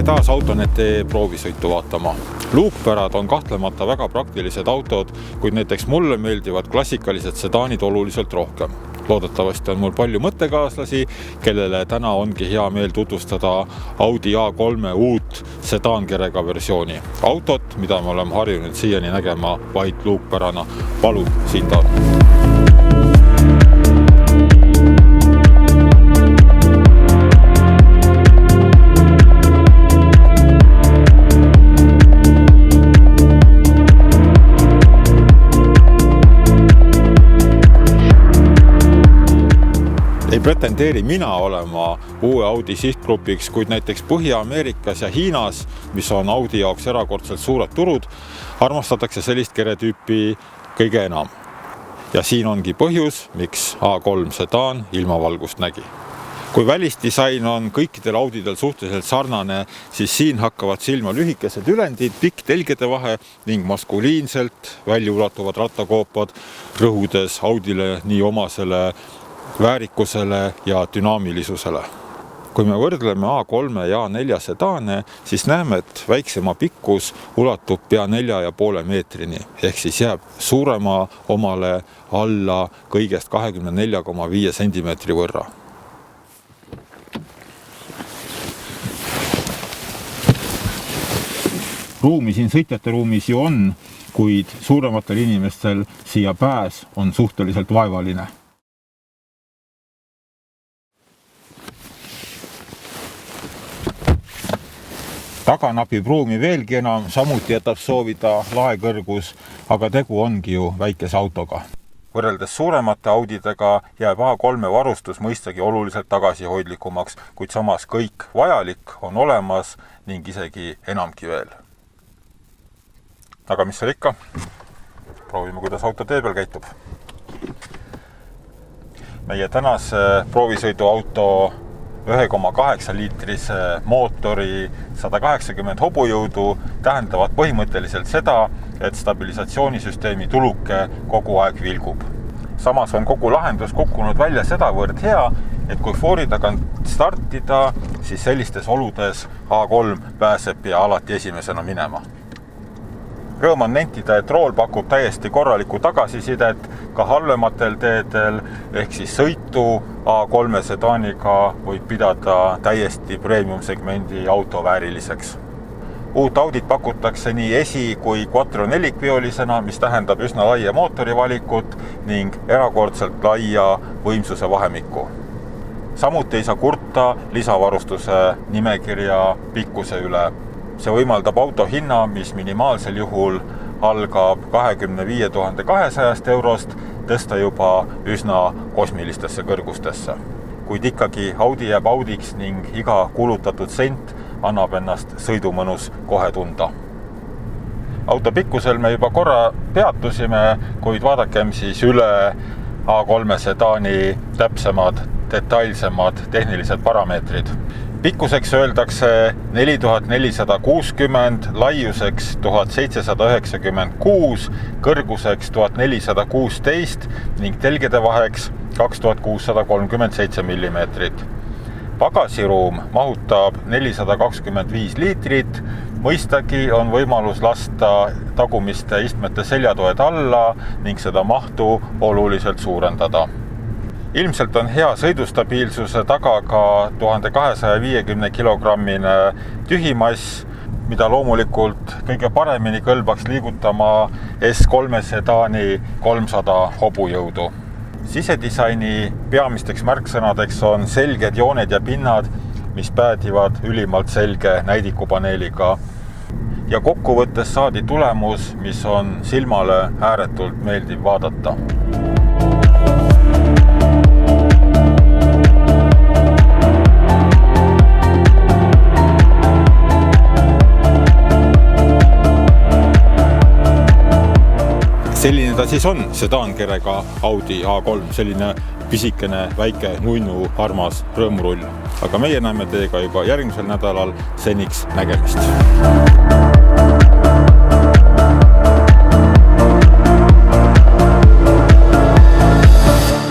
taas Autoneti proovisõitu vaatama. Luukpärad on kahtlemata väga praktilised autod, kuid näiteks mulle meeldivad klassikalised sedaanid oluliselt rohkem. Loodetavasti on mul palju mõttekaaslasi, kellele täna ongi hea meel tutvustada Audi A3 uut sedaankerega versiooni. Autot, mida me oleme harjunud siiani nägema vaid luukpärana. Palun, siin ta on. Ei pretendeeri mina olema uue Audi sihtgrupiks, kuid näiteks Põhja-Ameerikas ja Hiinas, mis on Audi jaoks erakordselt suured turud, armastatakse sellist keretüüpi kõige enam. Ja siin ongi põhjus, miks A3 sedaan ilmavalgust nägi. Kui välisdisain on kõikidel Audidel suhteliselt sarnane, siis siin hakkavad silma lühikesed ülendid, pikk telgede vahe ning maskuliinselt väljaulatuvad rattakoopad, rõhudes Audile nii omasele väärikusele ja dünaamilisusele. Kui me võrdleme A3 ja A4 sedaane, siis näeme, et väiksema pikkus ulatub pea 4,5 meetrini, ehk siis jääb suurema omale alla kõigest 24,5 sentimeetri võrra. Ruumi siin sõitjate ruumis ju on, kuid suurematel inimestel siia pääs on suhteliselt vaevaline. Taga napib ruumi veelgi enam, samuti jätab soovida laekõrgus, aga tegu ongi ju väikese autoga. Võrreldes suuremate Audidega jääb A3 varustus mõistagi oluliselt tagasihoidlikumaks, kuid samas kõik vajalik on olemas ning isegi enamgi veel. Aga mis seal ikka? Proovime, kuidas auto tee peal käitub. Meie tänase proovisõiduauto 1,8 liitrise mootori 180 hobujõudu tähendavad põhimõtteliselt seda, et stabilisatsioonisüsteemi tuluke kogu aeg vilgub. Samas on kogu lahendus kukkunud välja sedavõrd hea, et kui foori tagant startida, siis sellistes oludes A3 pääseb ja alati esimesena minema. Rõõm on nentida, et rool pakub täiesti korralikku tagasisidet ka halvematel teedel, ehk siis sõitu A3 sedaaniga võib pidada täiesti premium-segmendi auto vääriliseks. Uut Audit pakutakse nii esi- kui quattro nelikviolisena, mis tähendab üsna laia mootorivalikut ning erakordselt laia võimsuse vahemikku. Samuti ei saa kurta lisavarustuse nimekirja pikkuse üle. See võimaldab auto hinna, mis minimaalsel juhul algab 25 200 eurost, tõsta juba üsna kosmilistesse kõrgustesse. Kuid ikkagi Audi jääb Audiks ning iga kulutatud sent annab ennast sõidumõnus kohe tunda. Auto pikkusel me juba korra peatusime, kuid vaadakem siis üle A3 sedaani täpsemad, detailsemad tehnilised parameetrid. Pikkuseks öeldakse 4460, laiuseks 1796, kõrguseks 1416 ning telgede vaheks 2637 millimeetrit. Pagasiruum mahutab 425 liitrit, mõistagi on võimalus lasta tagumiste istmete seljatoed alla ning seda mahtu oluliselt suurendada. Ilmselt on hea sõidustabiilsuse taga ka 1250 kilogrammine tühimass, mida loomulikult kõige paremini kõlbaks liigutama S3 sedaani 300 hobujõudu. Sisedisaini peamisteks märksõnadeks on selged jooned ja pinnad, mis päädivad ülimalt selge näidikupaneeliga. Ja kokkuvõttes saadi tulemus, mis on silmale ääretult meeldiv vaadata. Selline ta siis on, sedaankerega Audi A3, selline pisikene, väike, nunnu, armas rõõmurull. Aga meie näeme teiega juba järgmisel nädalal, seniks nägemist.